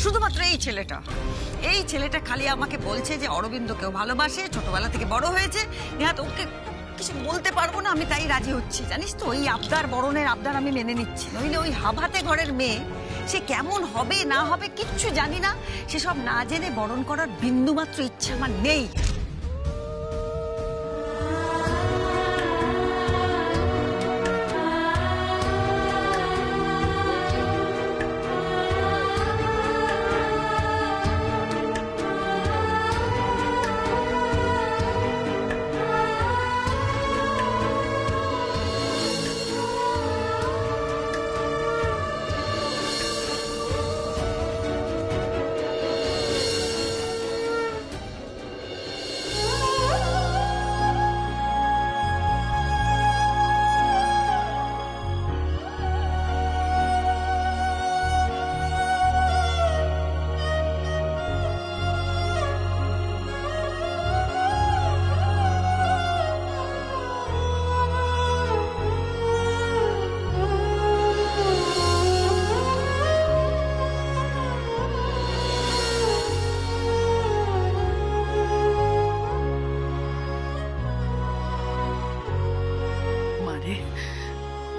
শুধুমাত্র এই ছেলেটা খালি আমাকে বলছে যে অরবিন্দকেও ভালোবাসে, ছোটবেলা থেকে বড় হয়েছে। নেহাত ওকে কিছু বলতে পারবো না, আমি তাই রাজি হচ্ছি। জানিস তো, ওই আবদার, বরণের আবদার আমি মেনে নিচ্ছি। নইলে ওই হাভাতে ঘরের মেয়ে, সে কেমন হবে না হবে কিচ্ছু জানি না, সেসব না জেনে বরণ করার বিন্দুমাত্র ইচ্ছা আমার নেই।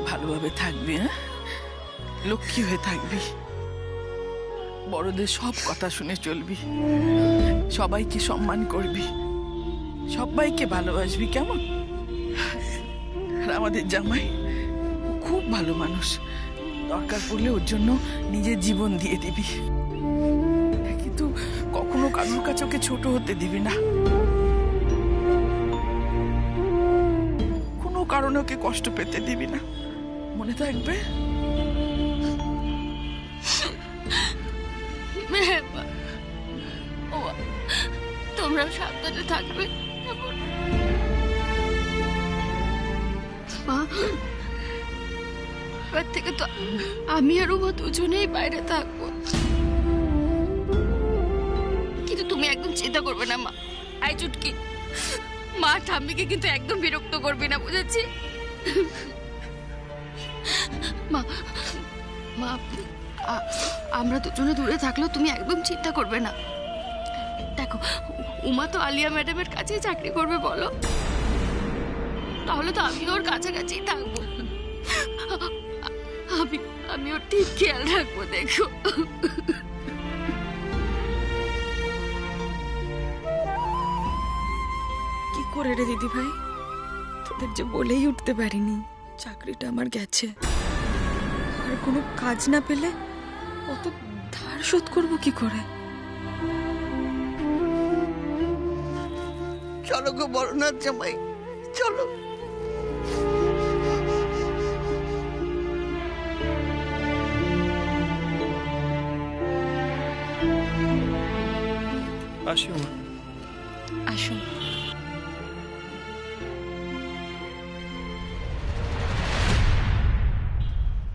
ভালোভাবে থাকবি, হ্যাঁ? লক্ষ্মী হয়ে থাকবি, বড়দের সব কথা শুনে চলবি, সবাইকে সম্মান করবি, সবাইকে ভালোবাসবি, কেমন? আর আমাদের জামাই খুব ভালো মানুষ, দরকার পড়লে ওর জন্য নিজের জীবন দিয়ে দিবি, কিন্তু কখনো কারোর কাছে ওকে ছোট হতে দিবি না, কোনো কারণে ওকে কষ্ট পেতে দিবি না, মনে থাকবে? তোমরা সাবধানে থাকবে। মা, এবার থেকে তো আমি আর উমা দুজনেই বাইরে থাকবো, কিন্তু তুমি একদম চিন্তা করবে না মা। আই চুটকি, মা ঠাম্মিকে কিন্তু একদম বিরক্ত করবে না, বুঝেছি? মা মা আমরা দুজনে দূরে থাকলেও তুমি একদম চিন্তা করবে না। দেখো, উমা তো আলিয়া ম্যাডামের কাছেই চাকরি করবে, বলো? তাহলে তো আমি ওর কাছাকাছি থাকবো, আমি ওর ঠিক খেয়াল রাখবো। দেখো, কি করে রে দিদি ভাই, তোদের যে বলেই উঠতে পারিনি, চাকরিটা আমার গেছে, আর কোনো কাজ না পেলে অত ধার শোধ করবো কি করে? চলো গো বরনাথ জামাই, চলো। আসুন।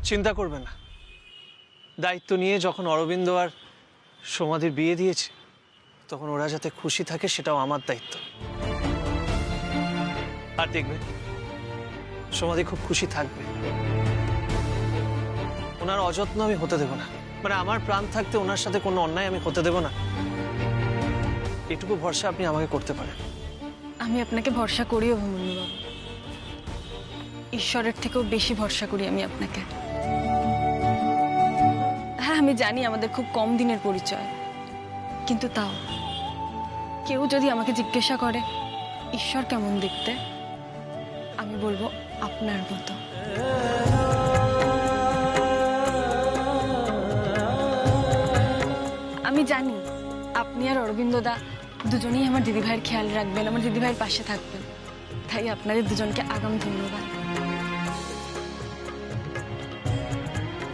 চিন্তা করবে না, দায়িত্ব নিয়ে যখন অরবিন্দ আর সমাধির বিয়ে দিয়েছে, তখন ওরা যাতে খুশি থাকে সেটাও আমার দায়িত্ব। আর দেখবে সমাধি খুব খুশি থাকবে, ওনার অযত্ন আমি হতে দেব না, মানে আমার প্রাণ থাকতে ওনার সাথে কোনো অন্যায় আমি হতে দেব না, এটুকু ভরসা আপনি আমাকে করতে পারেন। আমি আপনাকে ভরসা করি অভিমন্যুবাবু, ঈশ্বরের থেকেও বেশি ভরসা করি আমি আপনাকে। হ্যাঁ, আমি জানি আমাদের খুব কম দিনের পরিচয়, কিন্তু তাও কেউ যদি আমাকে জিজ্ঞাসা করে ঈশ্বর কেমন দেখতে, আমি বলবো আপনার মতো। আমি জানি আপনি আর অরবিন্দদা দুজনেই আমার দিদিভাইয়ের খেয়াল রাখবেন, আমার দিদিভাইয়ের পাশে থাকবেন, তাই আপনাদের দুজনকে আগাম ধন্যবাদ।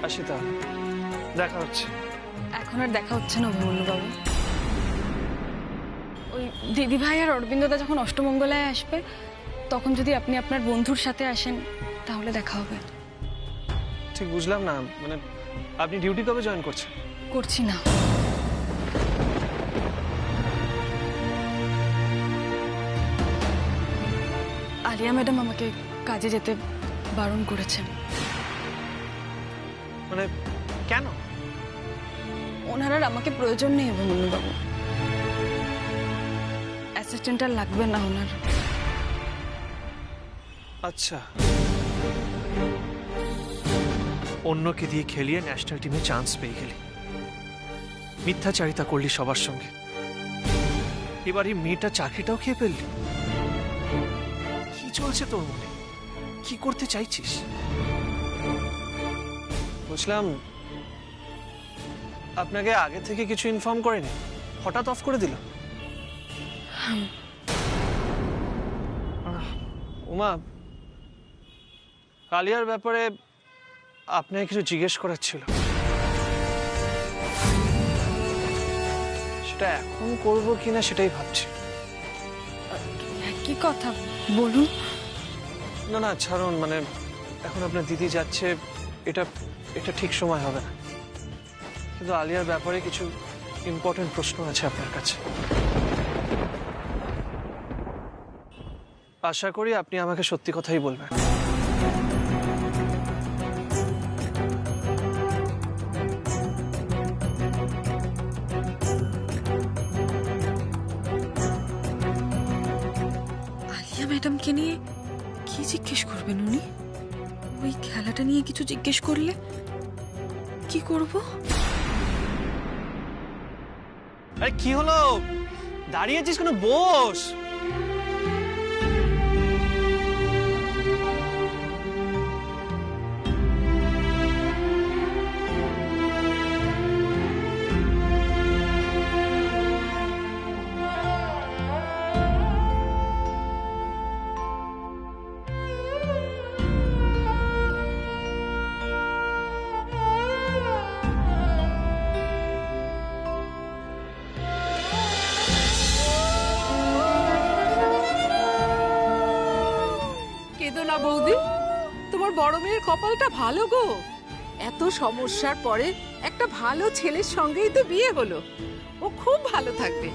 আশিতা, দেখা হচ্ছে। এখন আর দেখা হচ্ছে না অভিমন্যুবাবু, ওই দিদিভাই আর অরবিন্দদা যখন অষ্টমঙ্গলায় আসবে, তখন যদি আপনি আপনার বন্ধুর সাথে আসেন তাহলে দেখা হবে। ঠিক বুঝলাম না, মানে আপনি ডিউটি কবে জয়েন করছেন? করছি না। আলিয়া ম্যাডাম আমাকে কাজে যেতে বারণ করেছেন। মানে কেন? ওনার আর আমাকে প্রয়োজন নেই অভিমন্যুবাবু। অ্যাসিস্ট্যান্ট আর লাগবে না ওনার। আচ্ছা, অন্যকে দিয়ে খেলিয়ে ন্যাশনাল টিমে চান্স পেয়ে গেলি, মিথ্যাচারিতা করলি সবার সঙ্গে, এবার এই মেয়েটা চাকরিটাও খেয়ে ফেললি। কি চলছে তোর মনে? কি করতে চাইছিস? বুঝলাম আপনাকে আগে থেকে কিছু ইনফর্ম করেনি, হঠাৎ অফ করে দিল। উমা, আলিয়ার ব্যাপারে আপনাকে কিছু জিজ্ঞেস করার ছিল, সেটা এখন করবো কিনা সেটাই ভাবছি। কি কথা বলুন। না না ছাড়ুন, মানে এখন আপনার দিদি যাচ্ছে, এটা এটা ঠিক সময় হবে না, কিন্তু আলিয়ার ব্যাপারে কিছু ইম্পর্টেন্ট প্রশ্ন আছে আপনার কাছে। আশা করি আপনি আমাকে সত্যি কথাই বলবেন। আলিয়া ম্যাডামকে নিয়ে কি জিজ্ঞেস করবেন উনি? ওই খেলাটা নিয়ে কিছু জিজ্ঞেস করলে কি করব? আরে কি হলো, দাঁড়িয়েছিস কেন? বস। কেঁদো না বৌদি, তোমার বড় মেয়ের কপালটা ভালো গো। এত সমস্যার পরে একটা ভালো ছেলের সঙ্গেই তো বিয়ে হলো। ও খুব ভালো থাকবে,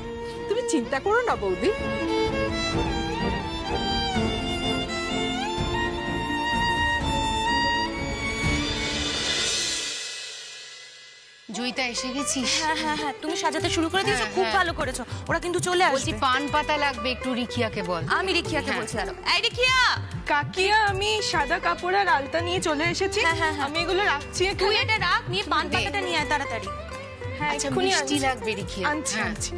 তুমি চিন্তা করো না বৌদি। জয়িতা এসে গেছিস? হ্যাঁ হ্যাঁ হ্যাঁ, তুমি সাজাতে শুরু করে দিয়েছো, খুব ভালো করেছো। ওরা কিন্তু চলে বলছি আসবে। পান পাতা লাগবে, একটু রিখিয়াকে বল। আমি রিখিয়াকে বলছি, দাঁড়াও। এই রিখিয়া, কাকিয়া, আমি সাদা কাপড় আর আলতা নিয়ে চলে এসেছি। হ্যাঁ, হ্যাঁ, হ্যাঁ। আমি এগুলো রাখছি তুই এখানে। এটা রাখ, নিয়ে পান পাতাটা নিয়ে আয় তাড়াতাড়ি। হ্যাঁ, আচ্ছা, এক্ষুনি মিষ্টি আনছি। লাগবে রিখিয়া। আনছি হ্যাঁ। আনছি।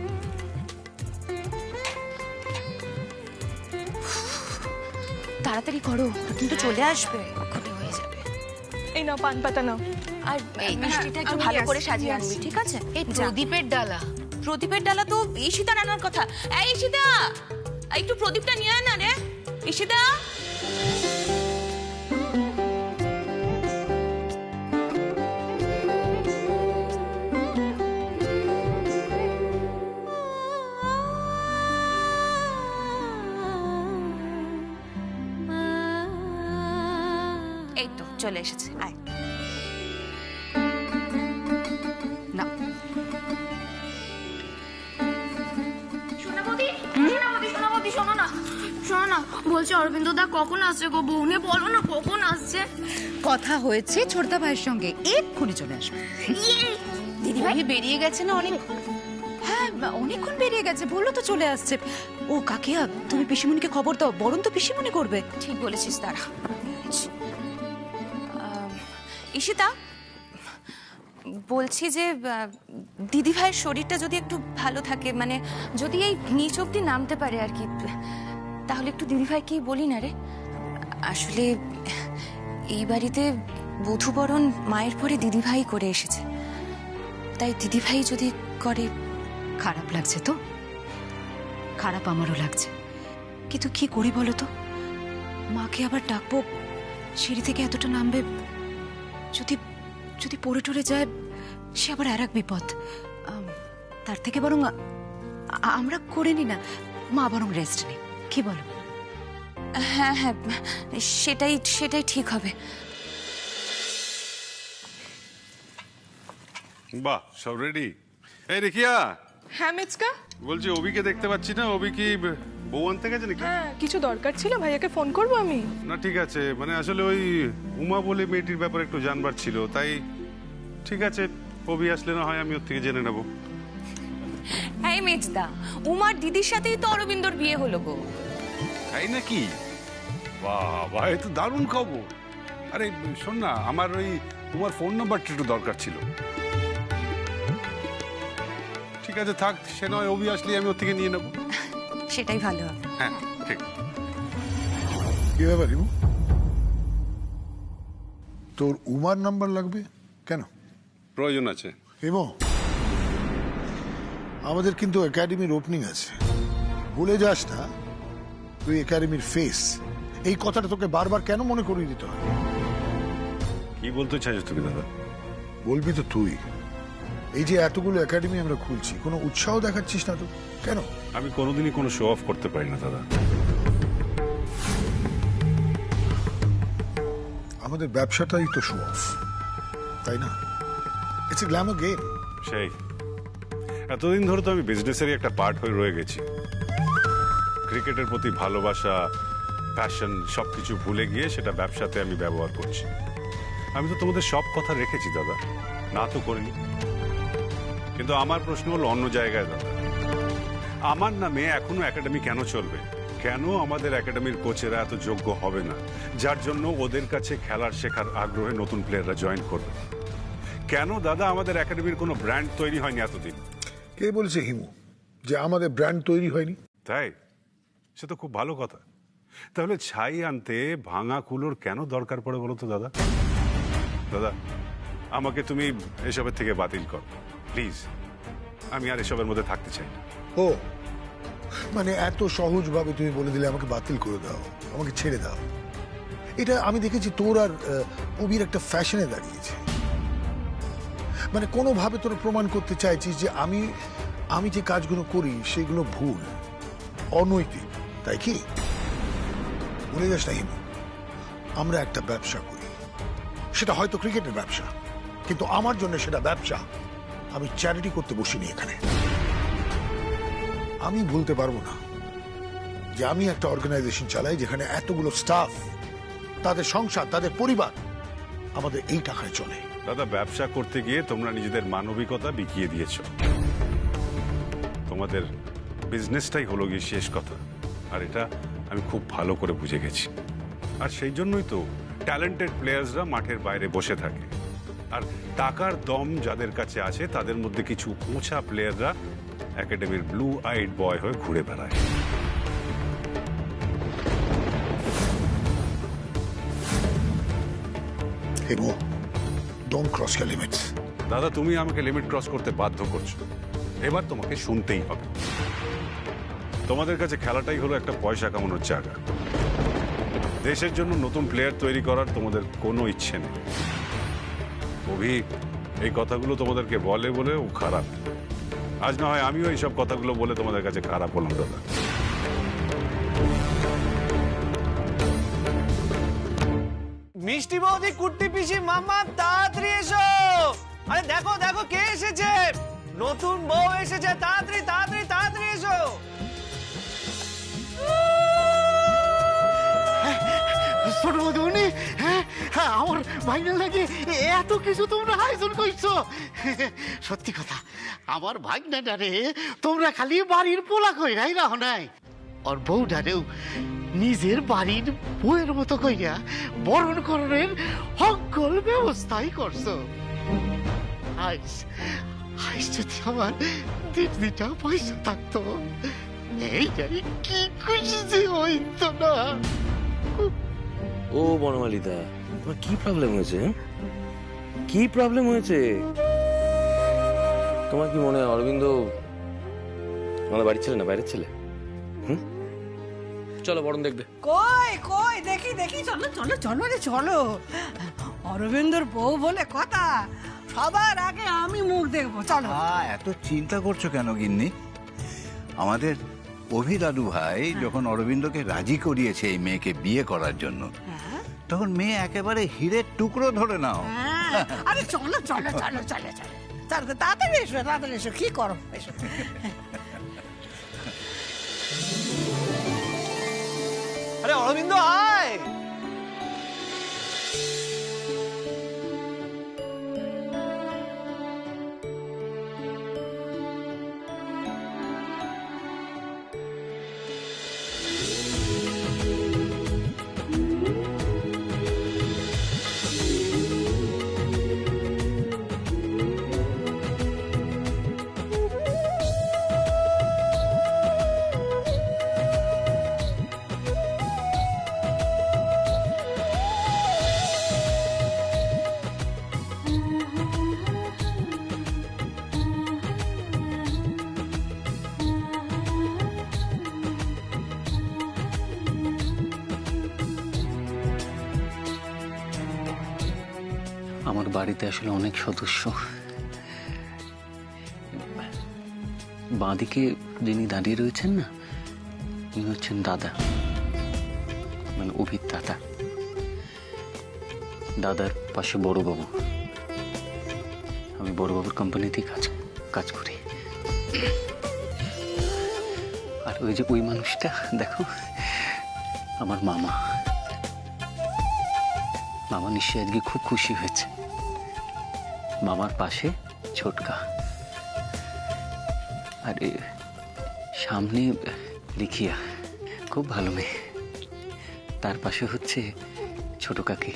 তাড়াতাড়ি করো, ওরা কিন্তু চলে আসবে, এক্ষুনি হয়ে যাবে। এই নাও পান পাতা নাও। আর এই, মিষ্টিটা একটু আমি ভালো নিয়ে করে আসছি, সাজিয়ে নিয়ে আনবি, আসছি। ঠিক আছে? এই যা। প্রদীপের ডালা। প্রদীপের ডালা তো ঈশিতা আনার কথা। এই ঈশিতা, একটু প্রদীপটা নিয়ে আয় না রে ঈশিতা। এই তো চলে এসেছে, আয়। না শোনো না, বলছি অরবিন্দ দা কখন আসছে গো? বউনে বলো না কখন আসছে। কথা হয়েছে ছোটদা ভাইয়ের সঙ্গে, এক্ষুনি চলে আসবে। দিদিভাই বেরিয়ে গেছে না অনেক? হ্যাঁ, অনেকক্ষণ বেরিয়ে গেছে, বললো তো চলে আসছে। ও কাকিয়া, তুমি পিসিমণিকে খবর দাও, বরং তো পিসিমণি করবে। ঠিক বলেছিস তারা। ঈশিতা, বলছি যে দিদি ভাইয়ের শরীরটা যদি একটু ভালো থাকে, মানে যদি এই নিচ অব্দি নামতে পারে আর কি, তাহলে একটু দিদি ভাইকেই বলি না রে। আসলে এই বাড়িতে বধূবরণ মায়ের পরে দিদি ভাই করে এসেছে, তাই দিদি ভাই যদি করে। খারাপ লাগছে তো? খারাপ আমারও লাগছে, কিন্তু কি করি বলো তো? মাকে আবার ডাকবো, সিঁড়ি থেকে এতটা নামবে, যদি যদি পড়ে টরে যায় সে আবার আর এক বিপদ। তার থেকে বরং আমরা করে নি না, মা বরং রেস্ট নেই, কি বলো? হ্যাঁ হ্যাঁ, সেটাই সেটাই ঠিক হবে। বাহ, সব রেডি? এই রিকিয়া, হ্যাঁ মিচকা। বলছি অবিকে দেখতে পাচ্ছি না, অবি কি বউ আনতে গেছে নাকি? হ্যাঁ, কিছু দরকার ছিল, ভাইয়াকে ফোন করবো আমি। না ঠিক আছে, মানে আসলে ওই উমা বলে মেয়েটির ব্যাপারে একটু জানবার ছিল, তাই ঠিক আছে অভি আসলে না হয় আমি ওর থেকে জেনে নেবো। এই মেজদা, উমার দিদির সাথেই তো অরবিন্দর বিয়ে হলো গো। তাই নাকি? বাবা, এ তো দারুণ খবর। আরে শোন না, আমার ওই তোমার ফোন নাম্বারটা একটু দরকার ছিল। ঠিক আছে থাক, সে নয় অভি আসলে আমি ওর থেকে নিয়ে নেবো। সেটাই ভালো হবে। হ্যাঁ ঠিক। কি ব্যাপার রিমু? তোর উমার নাম্বার লাগবে কেন? প্রয়োজন আছে। রিমু, আমাদের কিন্তু একাডেমির ওপেনিং আছে, ভুলে যাস না তুই একাডেমির ফেস। এই কথাটা তোকে বারবার কেন মনে করিয়ে দিতে হয়? কি বলতে চাইছো তুমি দাদা? বলবি তো তুই। এই যে এতগুলো একাডেমি আমরা খুলছি, কোনো উৎসাহ দেখাচ্ছিস না তো কেন? আমি কোনোদিনই কোনো শো অফ করতে পারি না দাদা। আমাদের ব্যবসাটাই তো শো অফ, তাই না? It's a Glamour game. সেই এতদিন ধরে তো আমি বিজনেসেরই একটা পার্ট হয়ে রয়ে গেছি। ক্রিকেটের প্রতি ভালোবাসা, প্যাশন সবকিছু ভুলে গিয়ে সেটা ব্যবসাতে আমি ব্যবহার করছি। আমি তো তোমাদের সব কথা রেখেছি দাদা, না তো করিনি। কিন্তু আমার প্রশ্ন হলো অন্য জায়গায় দাদা। আমার নামে এখনো একাডেমি কেন চলবে? কেন আমাদের একাডেমির কোচেরা এত যোগ্য হবে না, যার জন্য ওদের কাছে খেলার শেখার আগ্রহে নতুন প্লেয়াররা জয়েন করবে? কেন দাদা আমাদের একাডেমির কোনো ব্র্যান্ড তৈরি হয়নি এতদিন? কে বলছে হিমু যে আমাদের ব্র্যান্ড তৈরি হয়নি? তাই? সে তো খুব ভালো কথা। তাহলে ছাই আনতে ভাঙা কুলোর কেন দরকার পড়ে বলো তো দাদা? দাদা, আমাকে তুমি এসবের থেকে বাতিল কর প্লিজ। আমি আর এসবের মধ্যে থাকতে চাই না। ও মানে এত সহজভাবে তুমি বলে দিলে আমাকে বাতিল করে দাও, আমাকে ছেড়ে দাও? এটা আমি দেখেছি তোর আর অভির একটা ফ্যাশনে দাঁড়িয়েছে। মানে কোনোভাবে তোরা প্রমাণ করতে চাইছিস যে আমি যে কাজগুলো করি সেগুলো ভুল, অনৈতিক, তাই কি? বলে যাস না হিমু, আমরা একটা ব্যবসা করি, সেটা হয়তো ক্রিকেটের ব্যবসা, কিন্তু আমার জন্য সেটা ব্যবসা। আমি চ্যারিটি করতে বসিনি এখানে। আমি বলতে পারবো না যে আমি একটা অর্গানাইজেশন চালাই যেখানে এতগুলো স্টাফ, তাদের সংসার, তাদের পরিবার আমাদের এই টাকায় চলে। দাদা, ব্যবসা করতে গিয়ে তোমরা নিজেদের মানবিকতা বিকিয়ে দিয়েছ। তোমাদের বিজনেসটাই হলো গিয়ে শেষ কথা, আর এটা আমি খুব ভালো করে বুঝে গেছি। আর সেই জন্যই তো ট্যালেন্টেড প্লেয়ার্সরা মাঠের বাইরে বসে থাকে, আর টাকার দম যাদের কাছে আছে তাদের মধ্যে কিছু উঁচা প্লেয়াররা একাডেমির ব্লু আইড বয় হয়ে ঘুরে বেড়ায়। হেমো, ডোন্ট ক্রস ইওর লিমিটস। দাদা, তুমি আমাকে লিমিট ক্রস করতে বাধ্য করছো। এবার তোমাকে শুনতেই হবে। তোমাদের কাছে খেলাটাই হলো একটা পয়সা কামানোর জায়গা। দেশের জন্য নতুন প্লেয়ার তৈরি করার তোমাদের কোনো ইচ্ছে নেই। অভি এই কথাগুলো তোমাদেরকে বলে বলে ও খারাপ। আজ না হয় আমিও এইসব কথাগুলো বলে তোমাদের কাছে খারাপ হলাম দাদা। মিষ্টি বৌদি, কুট্টি পিসি, মামা, তাড়াতাড়ি এসো। আরে দেখো দেখো কে এসেছে, নতুন বউ এসেছে। তাড়াতাড়ি তাড়াতাড়ি তাড়াতাড়ি এসো। ছোট বৌদি, হ্যাঁ হ্যাঁ, আমার ভাইনাল লাগে এত কিছু তোমরা আয়োজন করছো। সত্যি কথা, আমার ভাইনাটারে তোমরা খালি বাড়ির পোলা কইরাই রাখো নাই, আর বউটারেও নিজের বাড়ির বউয়ের মতো কইরা বরণ করণের সকল ব্যবস্থাই করছো। আজ আজ যদি আমার দিদিটা পয়সা থাকতো, এইটাই কি খুশি যে হইতো না। ও বনমালিদা, তোমার কি প্রবলেম হয়েছে? কি প্রবলেম হয়েছে তোমার? কি মনে হয় অরবিন্দ আমাদের বাড়ির ছেলে না বাইরের ছেলে? চলো বরণ দেখবে। কই কই দেখি দেখি, চলো চলো চলো রে চলো। অরবিন্দর বউ বলে কথা, সবার আগে আমি মুখ দেখবো, চলো। এত চিন্তা করছো কেন গিন্নি? আমাদের অভি দাদু ভাই যখন অরবিন্দকে রাজি করিয়েছে এই মেয়েকে বিয়ে করার জন্য, তখন মেয়ে একেবারে হীরের টুকরো ধরে নাও। আরে চলো চলো চলো চলো চলো, তাড়াতাড়ি এসো তাড়াতাড়ি এসো, কি করো এসো। আরে অরবিন্দ আয়। আমার বাড়িতে আসলে অনেক সদস্য। বাঁদিকে যিনি দাঁড়িয়ে রয়েছেন না, উনি হচ্ছেন দাদা, মানে অভির দাদা। দাদার পাশে বড়বাবু, আমি বড়বাবুর কোম্পানিতেই কাজ করি। আর ওই যে ওই মানুষটা দেখো, আমার মামা। মামা নিশ্চয়ই আজকে খুব খুশি হয়েছে। মামার পাশে ছোটকা, আর সামনে লিখিয়া, খুব ভালো মেয়ে। তার পাশে হচ্ছে ছোট কাকি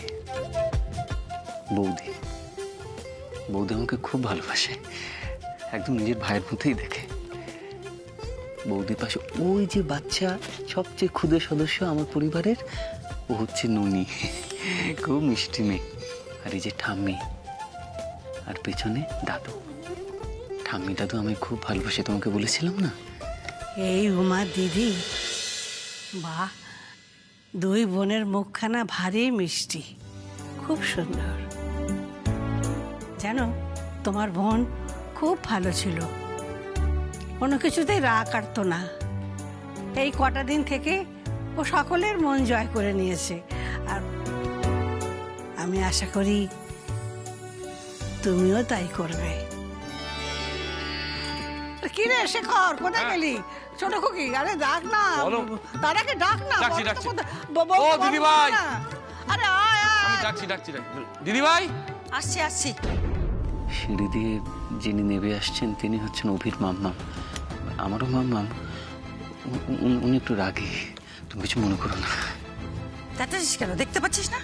বৌদি। বৌদি আমাকে খুব ভালোবাসে, একদম নিজের ভাইয়ের মধ্যেই দেখে। বৌদির পাশে ওই যে বাচ্চা, সবচেয়ে ক্ষুদে সদস্য আমার পরিবারের, ও হচ্ছে নুনি, খুব মিষ্টি মেয়ে। আর এই যে ঠাম্মি, আর পেছনে দাদু। ঠাম্মি দাদু আমি খুব ভালোবাসি, তোমাকে বলেছিলাম না। এই উমা দিদি, বাহ, দুই বোনের মুখখানা ভারী মিষ্টি, খুব সুন্দর। জানো, তোমার বোন খুব ভালো ছিল, কোনো কিছুতেই রাগ কাটতো না। এই কটা দিন থেকে ও সকলের মন জয় করে নিয়েছে। আর আমি আশা করি তুমিও তাই করবে। কি রে শেখর, কোথায় গেলি? ছোট খুকি, আরে ডাক না, দাদাকে ডাক না। ও দিদি ভাই, আরে আয় আয়। আমি ডাকছি দিদি ভাই। আসছি। সিঁড়ি দিয়ে যিনি নেমে আসছেন তিনি হচ্ছেন অভির মাম্মাম, আমারও মাম্মাম। উনি একটু রাগী, তুমি কিছু মনে করো না। চেঁচাচ্ছিস কেন? দেখতে পাচ্ছিস না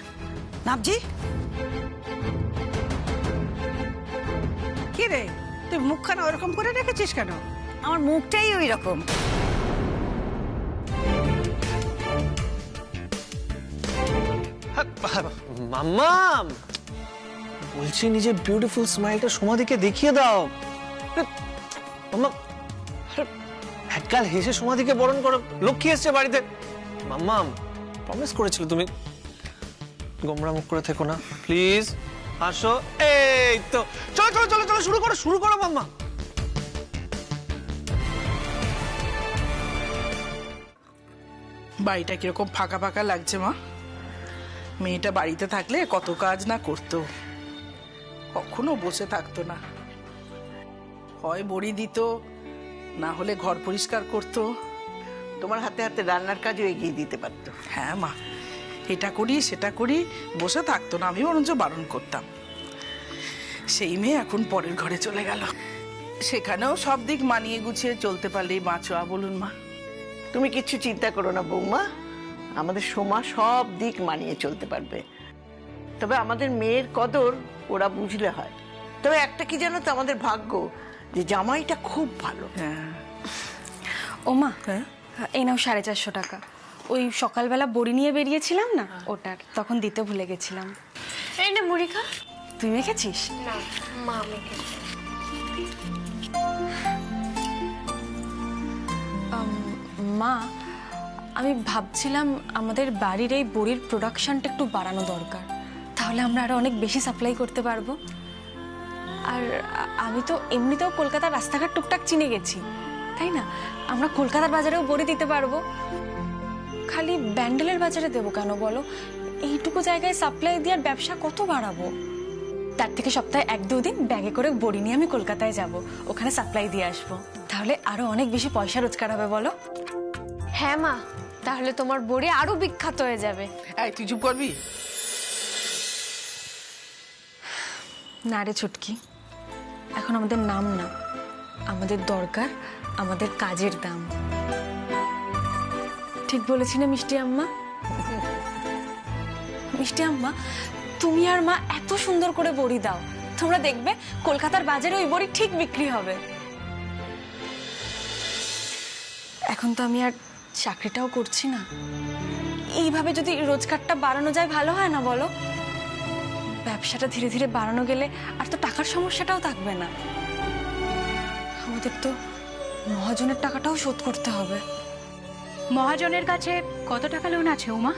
নাবজি? কি রে, তুই মুখখানা ওরকম করে রেখেছিস কেন? আমার মুখটাই ওই রকম। মাম্মাম, বলছি নিজের বিউটিফুল স্মাইলটা সমাধিকে দেখিয়ে দাও। মাম্মা, একগাল হেসে সমাধিকে বরণ করো, লক্ষ্মী এসছে বাড়িতে। মাম্মাম, প্রমিস করেছিল তুমি, গোমরা মুখ করে থেকো না প্লিজ, আসো। এই তো, চলো শুরু করো মাম্মা। বাড়িটা কিরকম ফাঁকা ফাঁকা লাগছে মা। মেয়েটা বাড়িতে থাকলে কত কাজ না করতো, কখনো বসে থাকতো না। হয় বড়ি দিত, না হলে ঘর পরিষ্কার করতো। তোমার হাতে হাতে রান্নার কাজও এগিয়ে দিতে পারতো। হ্যাঁ মা, এটা করি সেটা করি, বসে থাকতো না। আমি বরঞ্চ বারণ করতাম। সেই মেয়ে এখন পরের ঘরে চলে গেল, সেখানেও সব দিক মানিয়ে গুছিয়ে চলতে পারলেই বাঁচোয়া। বলুন মা। তুমি কিচ্ছু চিন্তা করো না বৌমা, আমাদের সোমা সব দিক মানিয়ে চলতে পারবে। তবে আমাদের মেয়ের কদর ওরা বুঝলে হয়। তবে একটা কি জানো তো, আমাদের ভাগ্য যে জামাইটা খুব ভালো। ওমা, এই নাও 450 টাকা। ওই সকালবেলা বড়ি নিয়ে বেরিয়েছিলাম না, ওটার তখন দিতে ভুলে গেছিলাম। এই না মুড়ি খা। তুই মেখেছিস? না, মা মেখেছে। মা, আমি ভাবছিলাম আমাদের বাড়ির এই বড়ির প্রোডাকশনটা একটু বাড়ানো দরকার, তাহলে আমরা আরো অনেক বেশি সাপ্লাই করতে পারবো। আর আমি তো এমনিতেও কলকাতার রাস্তাঘাট টুকটাক চিনে গেছি, তাই না? আমরা কলকাতার বাজারেও বড়ি দিতে পারবো। খালি ব্যান্ডেলের বাজারে দেবো কেন বলো? এইটুকু জায়গায় সাপ্লাই দেওয়ার ব্যবসা কত বাড়াবো? তার থেকে সপ্তাহে 1-2 দিন ব্যাগে করে বড়ি নিয়ে আমি কলকাতায় যাব, ওখানে সাপ্লাই দিয়ে আসবো, তাহলে আরো অনেক বেশি পয়সা রোজগার হবে। বলো? হ্যাঁ মা, তাহলে তোমার বড়ি আরো বিখ্যাত হয়ে যাবে। এই তুই চুপ করবি? না রে ছুটকি, এখন আমাদের নাম না, আমাদের দরকার আমাদের কাজের দাম। ঠিক বলেছি না মিষ্টি আম্মা? মিষ্টি আম্মা, তুমি আর মা এত সুন্দর করে বড়ি দাও, তোমরা দেখবে কলকাতার বাজারে ওই বড়ি ঠিক বিক্রি হবে। এখন তো আমি আর চাকরিটাও করছি না, এইভাবে যদি রোজগারটা বাড়ানো যায় ভালো হয় না বলো? ব্যবসাটা ধীরে ধীরে বাড়ানো গেলে আর তো টাকার সমস্যাটাও থাকবে না। আমাদের তো মহাজনের টাকাটাও শোধ করতে হবে। মহাজনের কাছে কত টাকা লোন আছে উমা?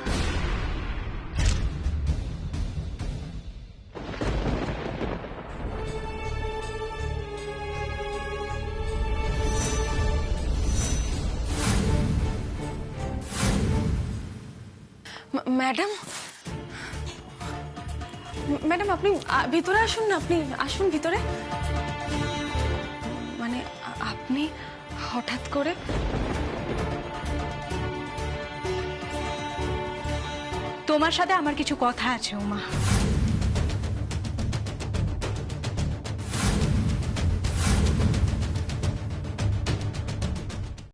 ম্যাডাম ম্যাডাম আপনি ভিতরে আসুন না, আপনি আসুন ভিতরে। মানে আপনি হঠাৎ করে? তোমার সাথে আমার কিছু কথা আছে উমা।